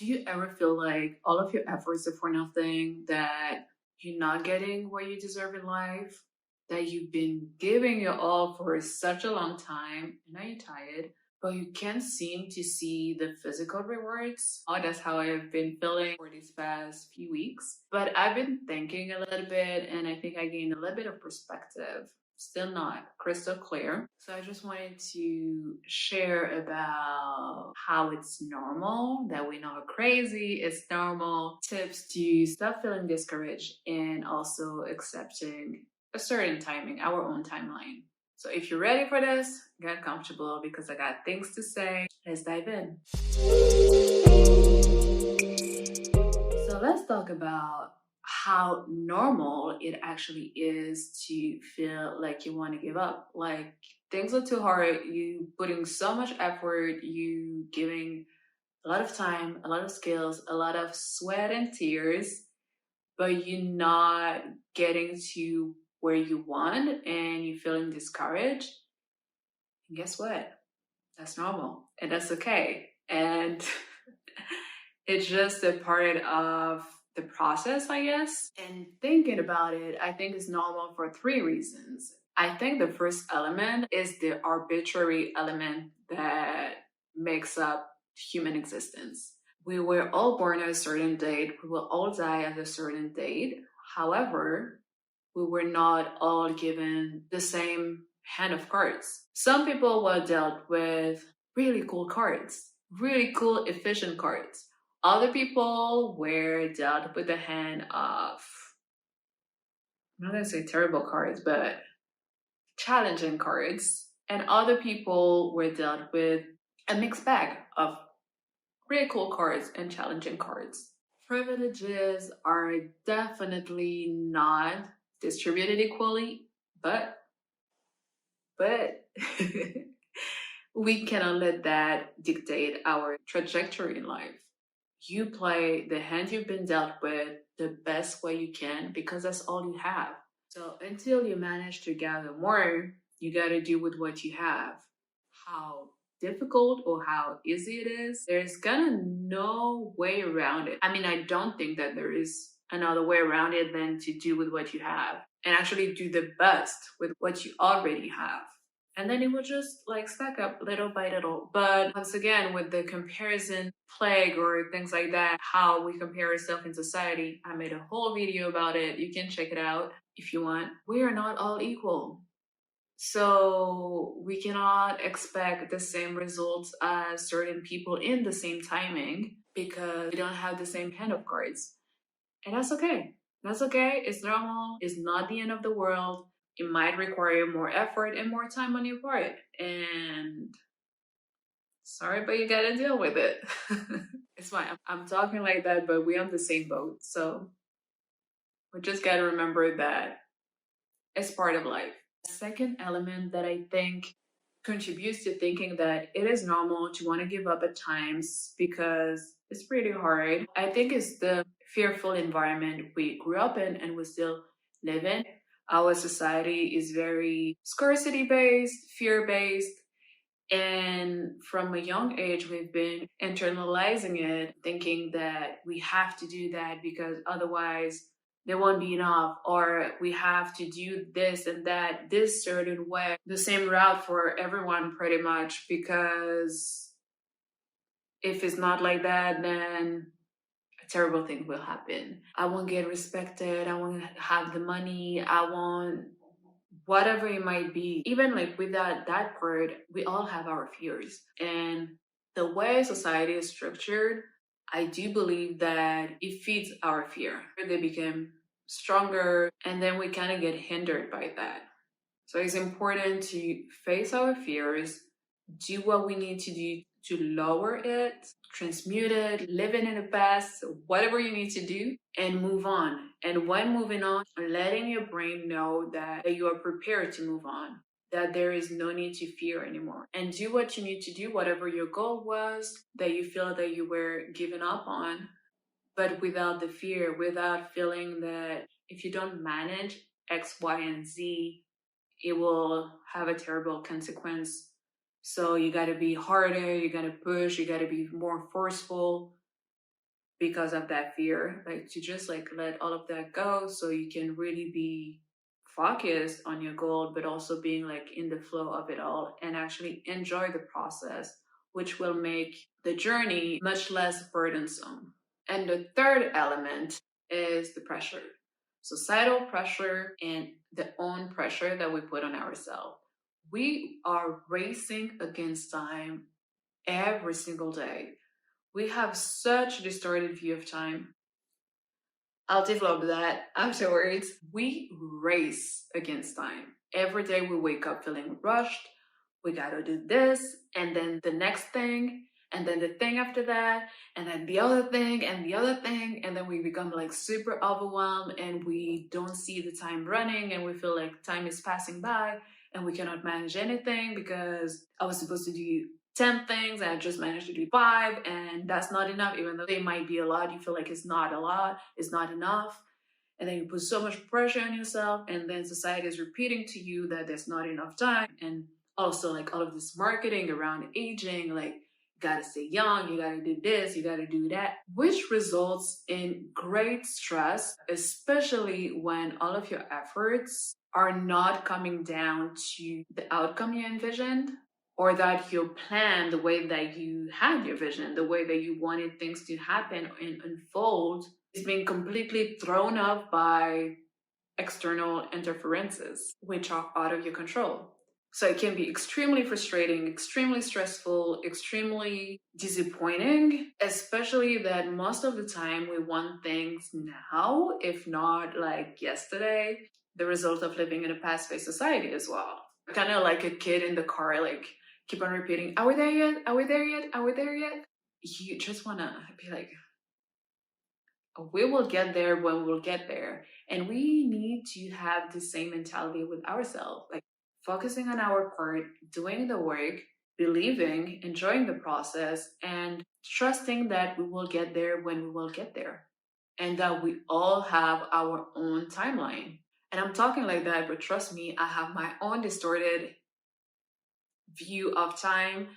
Do you ever feel like all of your efforts are for nothing, that you're not getting what you deserve in life, that you've been giving your all for such a long time, and now you're tired, but you can't seem to see the physical rewards? Oh, that's how I've been feeling for these past few weeks. But I've been thinking a little bit, and I think I gained a little bit of perspective. Still not crystal clear. So I just wanted to share about how it's normal, that we know crazy, it's normal, tips to stop feeling discouraged, and also accepting a certain timing, our own timeline. So if you're ready for this, get comfortable because I got things to say. Let's dive in. So let's talk about how normal it actually is to feel like you want to give up. Like things are too hard, you putting so much effort, you giving a lot of time, a lot of skills, a lot of sweat and tears, but you're not getting to where you want and you're feeling discouraged. And guess what? That's normal and that's okay. And it's just a part of the process, I guess. And thinking about it, I think it's normal for 3 reasons. I think the first element is the arbitrary element that makes up human existence. We were all born at a certain date, we will all die at a certain date. However, we were not all given the same hand of cards. Some people were dealt with really cool cards, really cool, efficient cards. Other people were dealt with the hand of, I'm not gonna say terrible cards, but challenging cards. And other people were dealt with a mixed bag of really cool cards and challenging cards. Privileges are definitely not distributed equally, but we cannot let that dictate our trajectory in life. You play the hand you've been dealt with the best way you can because that's all you have. So until you manage to gather more, you gotta do with what you have. How difficult or how easy it is, there's kinda no way around it. I mean, I don't think that there is another way around it than to do with what you have and actually do the best with what you already have. And then it will just like stack up little by little. But once again, with the comparison plague or things like that, how we compare ourselves in society, I made a whole video about it. You can check it out if you want. We are not all equal. So we cannot expect the same results as certain people in the same timing because we don't have the same hand of cards. And that's okay. That's okay. It's normal. It's not the end of the world. It might require more effort and more time on your part. And sorry, but you gotta deal with it. It's fine. I'm talking like that, but we're on the same boat. So we just gotta remember that it's part of life. The second element that I think contributes to thinking that it is normal to want to give up at times because it's pretty hard, I think is the fearful environment we grew up in and we still live in. Our society is very scarcity-based, fear-based, and from a young age, we've been internalizing it, thinking that we have to do that because otherwise there won't be enough, or we have to do this and that this certain way, the same route for everyone pretty much, because if it's not like that, then terrible thing will happen. I won't get respected, I won't have the money, I won't, whatever it might be. Even like with that part, we all have our fears. And the way society is structured, I do believe that it feeds our fear. They become stronger and then we kind of get hindered by that. So it's important to face our fears, do what we need to do to lower it, transmute it, live it in the past, whatever you need to do, and move on. And when moving on, letting your brain know that you are prepared to move on, that there is no need to fear anymore. And do what you need to do, whatever your goal was, that you feel that you were giving up on, but without the fear, without feeling that if you don't manage X, Y, and Z, it will have a terrible consequence. So you gotta be harder, you gotta push, you gotta be more forceful. because of that fear, like to just like let all of that go so you can really be focused on your goal, but also being like in the flow of it all and actually enjoy the process, which will make the journey much less burdensome. And the third element is the pressure. Societal pressure and the own pressure that we put on ourselves. We are racing against time every single day. We have such a distorted view of time. I'll develop that afterwards. We race against time. Every day we wake up feeling rushed. We gotta do this, and then the next thing, and then the thing after that, and then the other thing, and the other thing, and then we become like super overwhelmed and we don't see the time running and we feel like time is passing by and we cannot manage anything because I was supposed to do 10 things and I just managed to do 5, and that's not enough. Even though they might be a lot, you feel like it's not a lot, it's not enough. And then you put so much pressure on yourself, and then society is repeating to you that there's not enough time. And also like all of this marketing around aging, like you gotta stay young, you gotta do this, you gotta do that, which results in great stress, especially when all of your efforts are not coming down to the outcome you envisioned, or that your plan, the way that you had your vision, the way that you wanted things to happen and unfold, is being completely thrown off by external interferences, which are out of your control. So it can be extremely frustrating, extremely stressful, extremely disappointing, especially that most of the time we want things now, if not like yesterday, the result of living in a fast-paced society as well. Kind of like a kid in the car, like keep on repeating, are we there yet? Are we there yet? Are we there yet? You just want to be like, we will get there when we'll get there. And we need to have the same mentality with ourselves, like focusing on our part, doing the work, believing, enjoying the process, and trusting that we will get there when we will get there. And that we all have our own timeline. And I'm talking like that, but trust me, I have my own distorted view of time.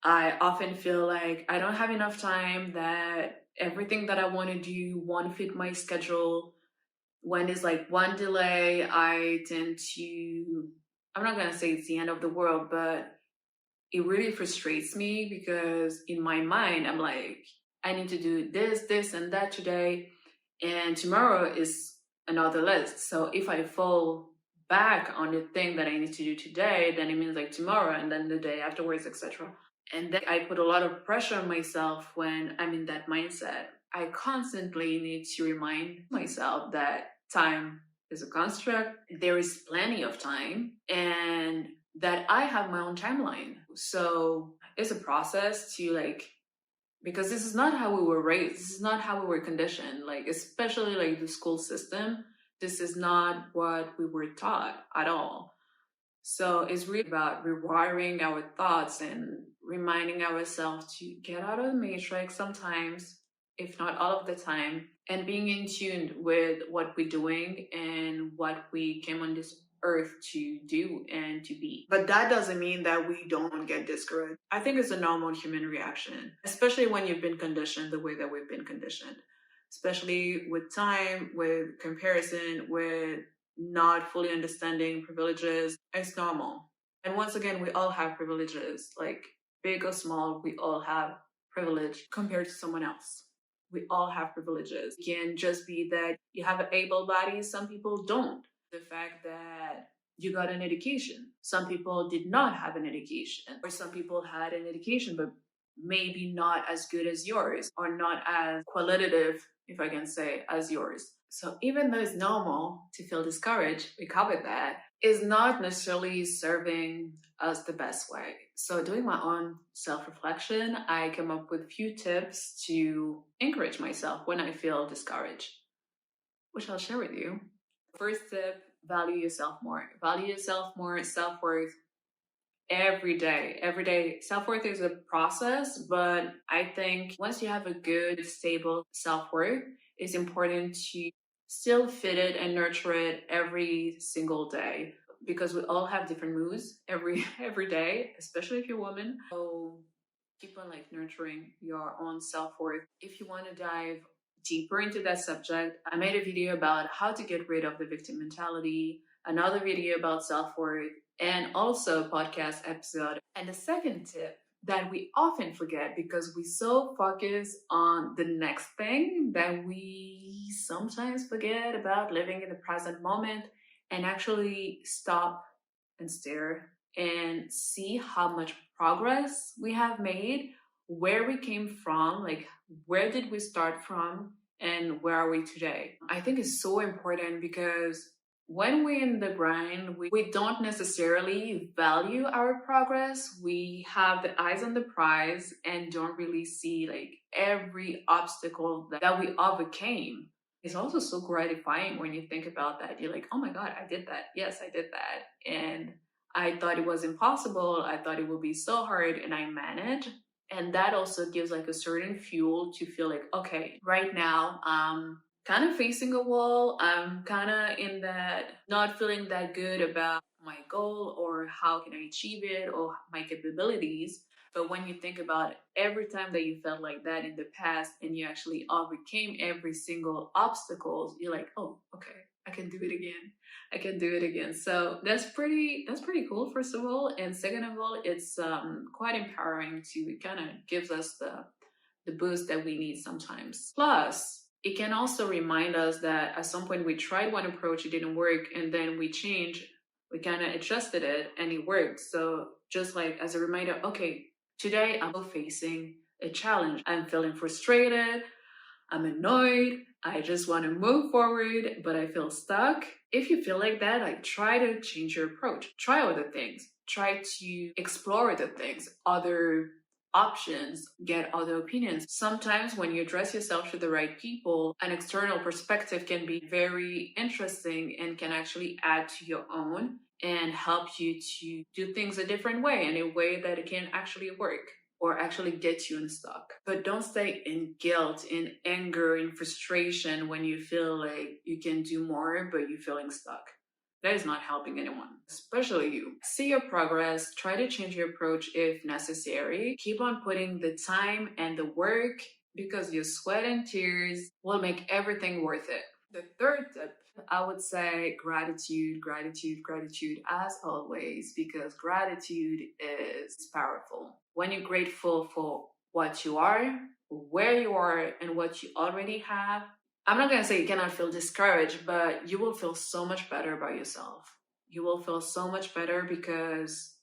I often feel like I don't have enough time, that everything that I want to do won't fit my schedule. When there's like one delay, I tend to, I'm not going to say it's the end of the world, but it really frustrates me because in my mind, I'm like, I need to do this, this, and that today. And tomorrow is another list. So if I fall back on the thing that I need to do today, then it means like tomorrow and then the day afterwards, etc. And then I put a lot of pressure on myself when I'm in that mindset. I constantly need to remind myself that time is a construct, there is plenty of time, and that I have my own timeline. So it's a process to like, because this is not how we were raised, this is not how we were conditioned, like especially like the school system, this is not what we were taught at all. So it's really about rewiring our thoughts and reminding ourselves to get out of the matrix sometimes, if not all of the time, and being in tune with what we're doing and what we came on this earth to do and to be. But that doesn't mean that we don't get discouraged. I think it's a normal human reaction, especially when you've been conditioned the way that we've been conditioned, especially with time, with comparison, with not fully understanding privileges. It's normal. And once again, we all have privileges, like big or small, we all have privilege compared to someone else. We all have privileges. It can just be that you have an able body, some people don't. The fact that you got an education, some people did not have an education, or some people had an education but maybe not as good as yours, or not as qualitative, if I can say, as yours. So even though it's normal to feel discouraged, we covered that, is not necessarily serving us the best way. So doing my own self-reflection, I came up with a few tips to encourage myself when I feel discouraged, which I'll share with you. First tip, value yourself more. Value yourself more, self-worth. Every day. Self-worth is a process, but I think once you have a good, stable self-worth, it's important to still fit it and nurture it every single day, because we all have different moods every day, especially if you're a woman. So keep on like nurturing your own self-worth. If you want to dive deeper into that subject, I made a video about how to get rid of the victim mentality, another video about self-worth, and also a podcast episode. And the second tip that we often forget because we so focus on the next thing that we sometimes forget about living in the present moment and actually stop and stare and see how much progress we have made, where we came from, like where did we start from, and where are we today. I think it's so important because when we're in the grind, we don't necessarily value our progress. We have the eyes on the prize and don't really see like every obstacle that we overcame. It's also so gratifying when you think about that. You're like, oh my God, I did that. Yes, I did that. And I thought it was impossible. I thought it would be so hard, and I managed. And that also gives like a certain fuel to feel like, okay, right now I'm kind of facing a wall. I'm kind of in that, not feeling that good about my goal or how can I achieve it or my capabilities. But when you think about every time that you felt like that in the past and you actually overcame every single obstacle, you're like, oh, okay, I can do it again. I can do it again. So that's pretty cool, first of all. And second of all, it's quite empowering to, it kind of gives us the boost that we need sometimes. Plus, it can also remind us that at some point we tried one approach, it didn't work, and then we changed, we kind of adjusted it and it worked. So just like as a reminder, okay, today I'm facing a challenge. I'm feeling frustrated, I'm annoyed, I just want to move forward, but I feel stuck. If you feel like that, like try to change your approach. Try other things. Try to explore other things, other options, get other opinions. Sometimes when you address yourself to the right people, an external perspective can be very interesting and can actually add to your own and help you to do things a different way, in a way that it can actually work or actually get you unstuck. But don't stay in guilt, in anger, in frustration when you feel like you can do more, but you're feeling stuck. That is not helping anyone, especially you. See your progress, try to change your approach if necessary. Keep on putting the time and the work because your sweat and tears will make everything worth it. The third tip, I would say gratitude, gratitude, gratitude as always, because gratitude is powerful. When you're grateful for what you are, where you are, and what you already have, I'm not going to say you cannot feel discouraged, but you will feel so much better about yourself. You will feel so much better because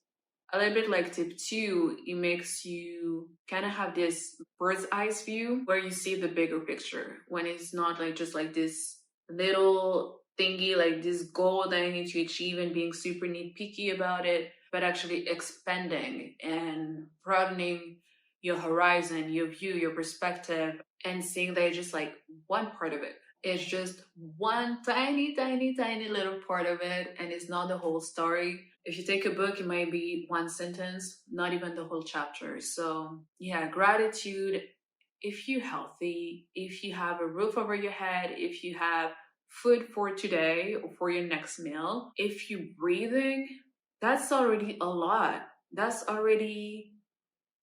a little bit like tip 2, it makes you kind of have this bird's eye view where you see the bigger picture, when it's not like just like this little thingy, like this goal that I need to achieve and being super nitpicky about it, but actually expanding and broadening your horizon, your view, your perspective, and seeing that it's just like one part of it. It's just one tiny, tiny, tiny little part of it, and it's not the whole story. If you take a book, it might be one sentence, not even the whole chapter. So yeah, gratitude. If you're healthy, if you have a roof over your head, if you have food for today or for your next meal, if you're breathing, that's already a lot. That's already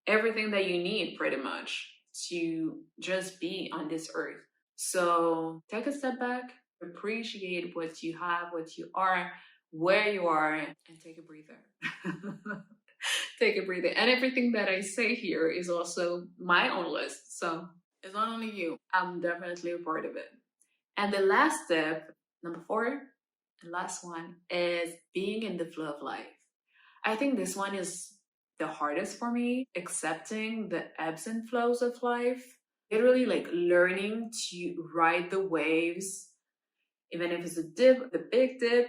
everything that you need pretty much to just be on this earth. So take a step back, appreciate what you have, what you are, where you are, and take a breather. Take a breather. And everything that I say here is also my own list. So it's not only you. I'm definitely a part of it. And the last step, number 4, the last one, is being in the flow of life. I think this one is the hardest for me, accepting the ebbs and flows of life. Literally like learning to ride the waves, even if it's a dip, the big dip,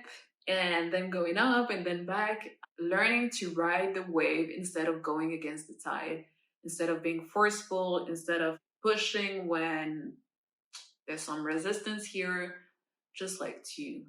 and then going up and then back. Learning to ride the wave instead of going against the tide, instead of being forceful, instead of pushing when there's some resistance here, just like to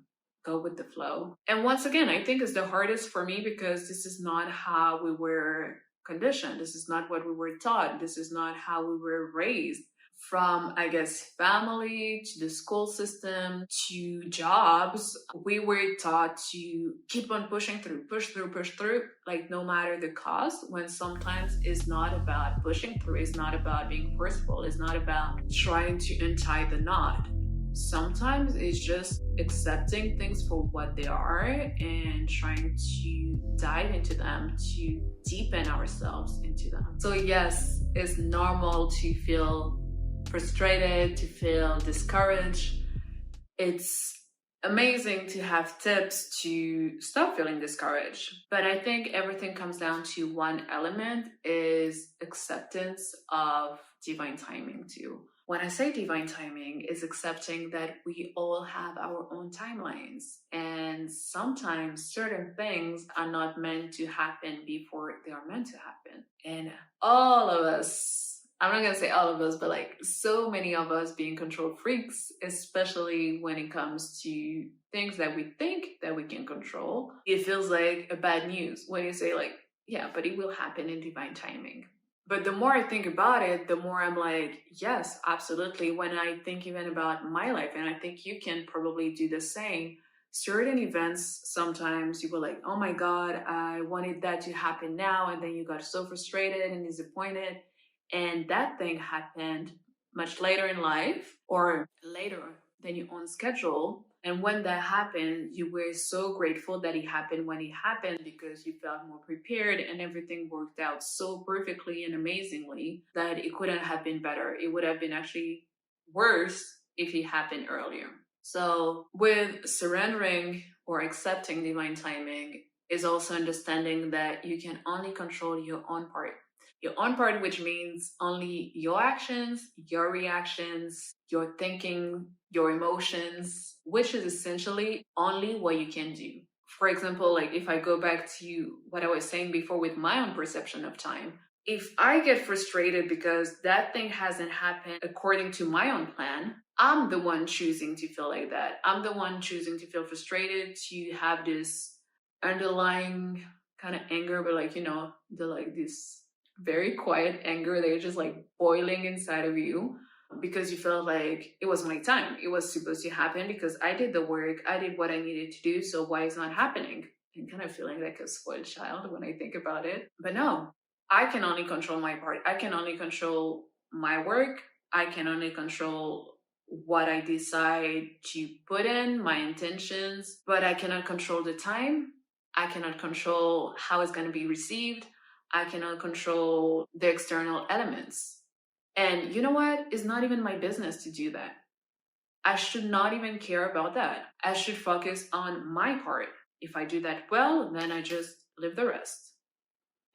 go with the flow. And once again, I think it's the hardest for me because this is not how we were conditioned. This is not what we were taught. This is not how we were raised. From, I guess, family to the school system to jobs, we were taught to keep on pushing through, push through, like no matter the cost, when sometimes it's not about pushing through, it's not about being forceful, it's not about trying to untie the knot. Sometimes it's just accepting things for what they are and trying to dive into them, to deepen ourselves into them. So yes, it's normal to feel frustrated, to feel discouraged. It's amazing to have tips to stop feeling discouraged. But I think everything comes down to one element, is acceptance of divine timing too. When I say divine timing, is accepting that we all have our own timelines, and sometimes certain things are not meant to happen before they are meant to happen. And all of us, I'm not gonna say all of us, but like so many of us being control freaks, especially when it comes to things that we think that we can control, it feels like a bad news when you say like, yeah, but it will happen in divine timing. But the more I think about it, the more I'm like, yes, absolutely. When I think even about my life, and I think you can probably do the same, certain events, sometimes you were like, oh my God, I wanted that to happen now. And then you got so frustrated and disappointed. And that thing happened much later in life or later than your own schedule. And when that happened, you were so grateful that it happened when it happened, because you felt more prepared and everything worked out so perfectly and amazingly that it couldn't have been better. It would have been actually worse if it happened earlier. So with surrendering or accepting divine timing is also understanding that you can only control your own part. Your own part, which means only your actions, your reactions, your thinking, your emotions, which is essentially only what you can do. For example, like if I go back to what I was saying before with my own perception of time, if I get frustrated because that thing hasn't happened according to my own plan, I'm the one choosing to feel like that. I'm the one choosing to feel frustrated, to have this underlying kind of anger, but like, this very quiet anger that is just like boiling inside of you because you felt like it was my time. It was supposed to happen because I did the work. I did what I needed to do. So why is it not happening? I'm kind of feeling like a spoiled child when I think about it. But no, I can only control my part. I can only control my work. I can only control what I decide to put in, my intentions, but I cannot control the time. I cannot control how it's going to be received. I cannot control the external elements. And you know what? It's not even my business to do that. I should not even care about that. I should focus on my part. If I do that well, then I just live the rest.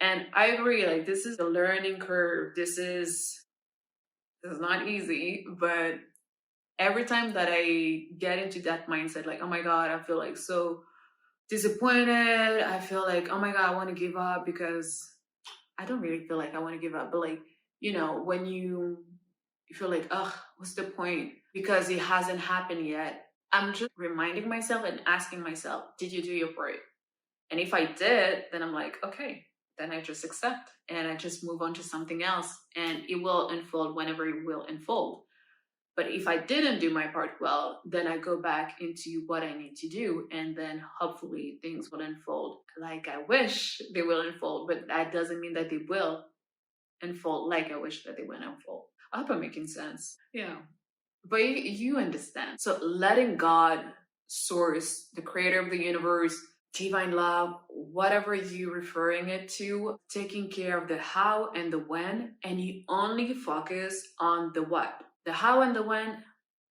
And I agree, like this is a learning curve. This is not easy, but every time that I get into that mindset, like, oh my God, I feel like so disappointed. I feel like, oh my God, I want to give up, because I don't really feel like I want to give up, but like, when you feel like, oh, what's the point? Because it hasn't happened yet. I'm just reminding myself and asking myself, did you do your part? And if I did, then I'm like, okay, then I just accept and I just move on to something else, and it will unfold whenever it will unfold. But if I didn't do my part well, then I go back into what I need to do, and then hopefully things will unfold like I wish they will unfold, but that doesn't mean that they will unfold like I wish that they will unfold. I hope I'm making sense. Yeah. But you understand. So letting God, source, the creator of the universe, divine love, whatever you're referring it to, taking care of the how and the when, and you only focus on the what. The how and the when,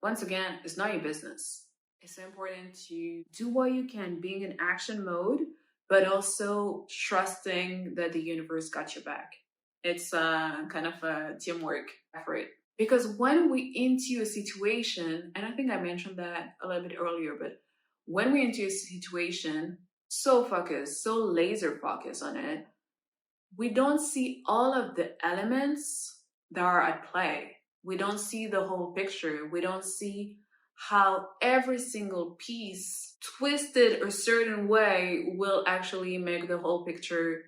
once again, is not your business. It's important to do what you can, being in action mode, but also trusting that the universe got your back. It's kind of a teamwork effort. Because when we into a situation, and I think I mentioned that a little bit earlier, but when we're into a situation, so focused, so laser focused on it, we don't see all of the elements that are at play. We don't see the whole picture. We don't see how every single piece twisted a certain way will actually make the whole picture,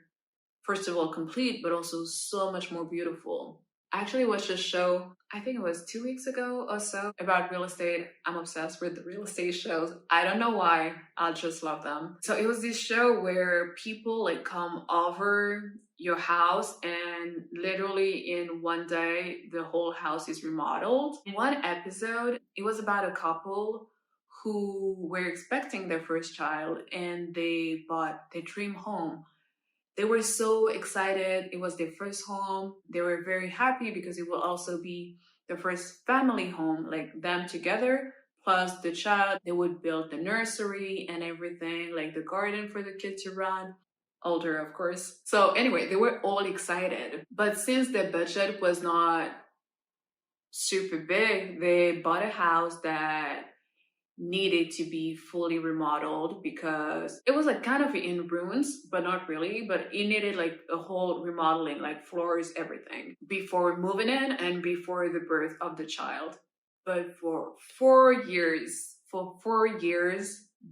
first of all, complete, but also so much more beautiful. I actually watched a show, I think it was 2 weeks ago or so, about real estate. I'm obsessed with the real estate shows. I don't know why, I just love them. So it was this show where people like come over your house and literally in one day, the whole house is remodeled. In one episode, it was about a couple who were expecting their first child and they bought their dream home. They were so excited. It was their first home. They were very happy because it will also be the first family home, like them together, plus the child. They would build the nursery and everything, like the garden for the kid to run. Older, of course. So anyway, they were all excited. But since the budget was not super big, they bought a house that needed to be fully remodeled because it was like kind of in ruins, but not really, but it needed like a whole remodeling, like floors, everything, before moving in and before the birth of the child. But for 4 years,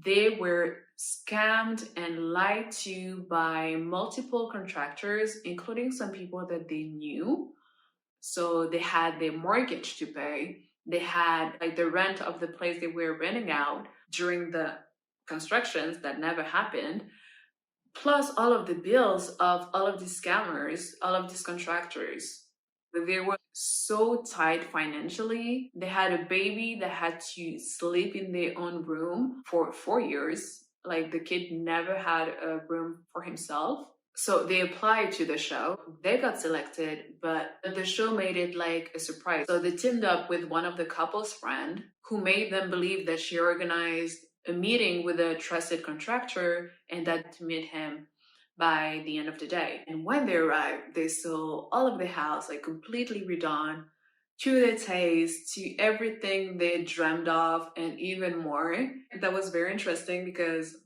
they were scammed and lied to by multiple contractors, including some people that they knew. So they had their mortgage to pay. They had like the rent of the place they were renting out during the constructions that never happened, plus all of the bills of all of these scammers, all of these contractors. They were so tight financially. They had a baby that had to sleep in their own room for 4 years. Like the kid never had a room for himself. So they applied to the show. They got selected, but the show made it like a surprise. So they teamed up with one of the couple's friend who made them believe that she organized a meeting with a trusted contractor and that to meet him by the end of the day. And when they arrived, they saw all of the house like completely redone to their taste, to everything they dreamed of and even more. That was very interesting because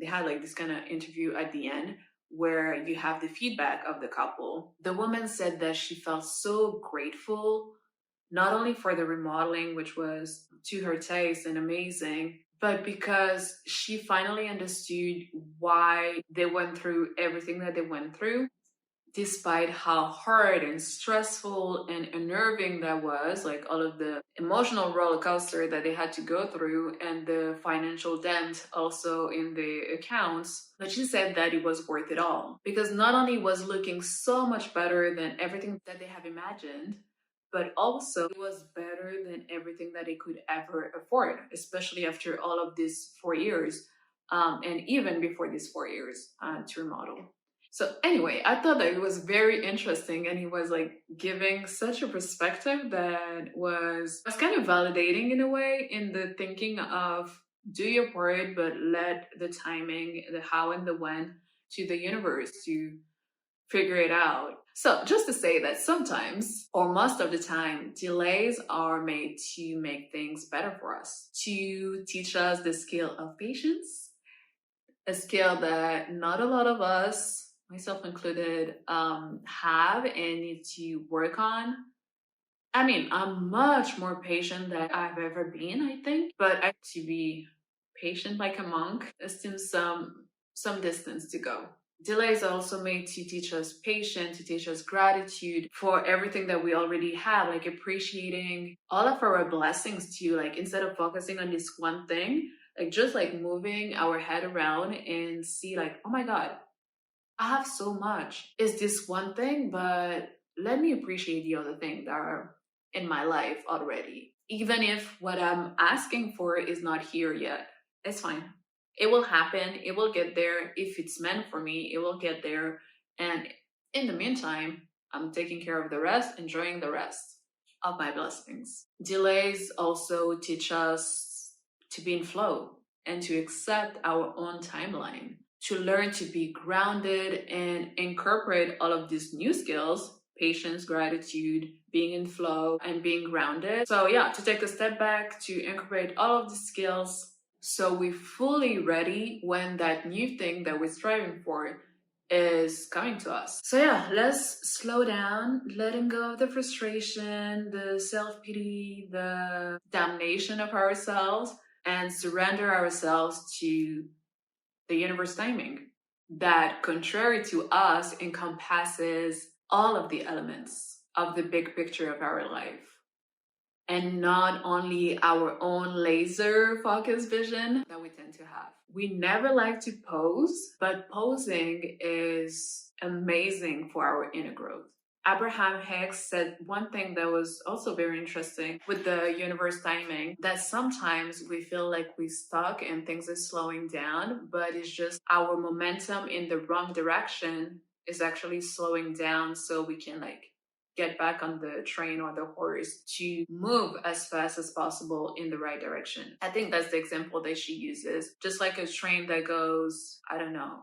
they had like this kind of interview at the end where you have the feedback of the couple. The woman said that she felt so grateful, not only for the remodeling, which was to her taste and amazing, but because she finally understood why they went through everything that they went through, despite how hard and stressful and unnerving that was, like all of the emotional roller coaster that they had to go through and the financial dent also in the accounts. But she said that it was worth it all because not only was looking so much better than everything that they have imagined, but also it was better than everything that they could ever afford, especially after all of these 4 years, and even before these 4 years to remodel. So anyway, I thought that it was very interesting and he was like giving such a perspective that was kind of validating in a way in the thinking of do your part, but let the timing, the how and the when to the universe to figure it out. So just to say that sometimes, or most of the time, delays are made to make things better for us, to teach us the skill of patience, a skill that not a lot of us, myself included, have and need to work on. I mean, I'm much more patient than I've ever been, I think, but I have to be patient like a monk. There's still some distance to go. Delays are also made to teach us patience, to teach us gratitude for everything that we already have, like appreciating all of our blessings too, like instead of focusing on this one thing, like just like moving our head around and see like, oh my God, I have so much. It's this one thing, but let me appreciate the other things that are in my life already. Even if what I'm asking for is not here yet, it's fine. It will happen. It will get there. If it's meant for me, it will get there. And in the meantime, I'm taking care of the rest, enjoying the rest of my blessings. Delays also teach us to be in flow and to accept our own timeline, to learn to be grounded and incorporate all of these new skills, patience, gratitude, being in flow, and being grounded. So yeah, to take a step back, to incorporate all of these skills so we're fully ready when that new thing that we're striving for is coming to us. So yeah, let's slow down, letting go of the frustration, the self-pity, the damnation of ourselves, and surrender ourselves to the universe timing that, contrary to us, encompasses all of the elements. of the big picture of our life, and not only our own laser focused vision that we tend to have. We never like to pose, but posing is amazing for our inner growth. Abraham Hicks said one thing that was also very interesting with the universe timing, that sometimes we feel like we're stuck and things are slowing down, but it's just our momentum in the wrong direction is actually slowing down, so we can get back on the train or the horse to move as fast as possible in the right direction. I think that's the example that she uses. Just like a train that goes, I don't know,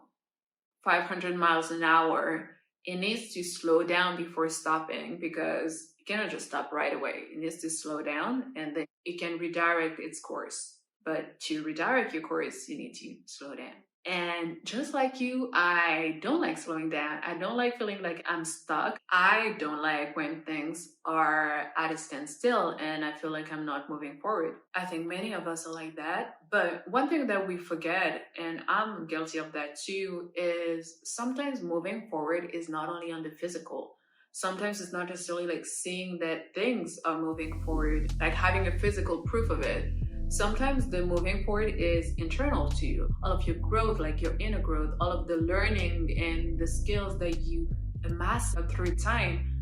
500 miles an hour, it needs to slow down before stopping, because it cannot just stop right away. It needs to slow down and then it can redirect its course. But to redirect your course, you need to slow down. And just like you, I don't like slowing down. I don't like feeling like I'm stuck. I don't like when things are at a standstill and I feel like I'm not moving forward. I think many of us are like that. But one thing that we forget, and I'm guilty of that too, is sometimes moving forward is not only on the physical. Sometimes it's not necessarily like seeing that things are moving forward, like having a physical proof of it. Sometimes the moving forward is internal to you. All of your growth, like your inner growth, all of the learning and the skills that you amass through time,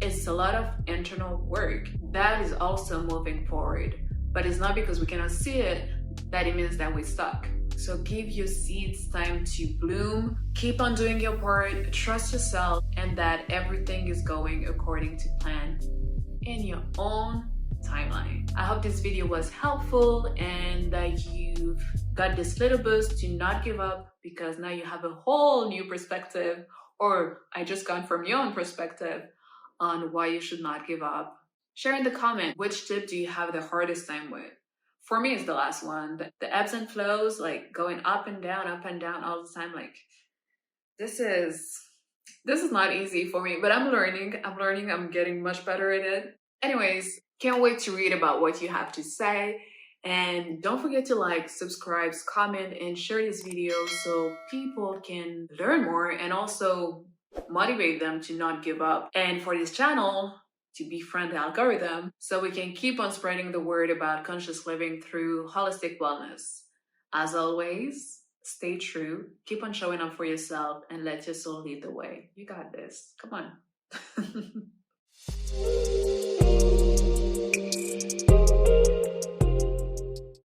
it's a lot of internal work. That is also moving forward. But it's not because we cannot see it that it means that we're stuck. So give your seeds time to bloom. Keep on doing your part. Trust yourself and that everything is going according to plan in your own timeline. I hope this video was helpful and that you've got this little boost to not give up, because now you have a whole new perspective, or I just got from your own perspective on why you should not give up. Share in the comment, which tip do you have the hardest time with? For me, it's the last one. The ebbs and flows, like going up and down all the time. Like this is not easy for me, but I'm learning, I'm getting much better at it. Anyways, can't wait to read about what you have to say. And don't forget to like, subscribe, comment, and share this video so people can learn more and also motivate them to not give up. And for this channel, to befriend the algorithm so we can keep on spreading the word about conscious living through holistic wellness. As always, stay true, keep on showing up for yourself, and let your soul lead the way. You got this. Come on.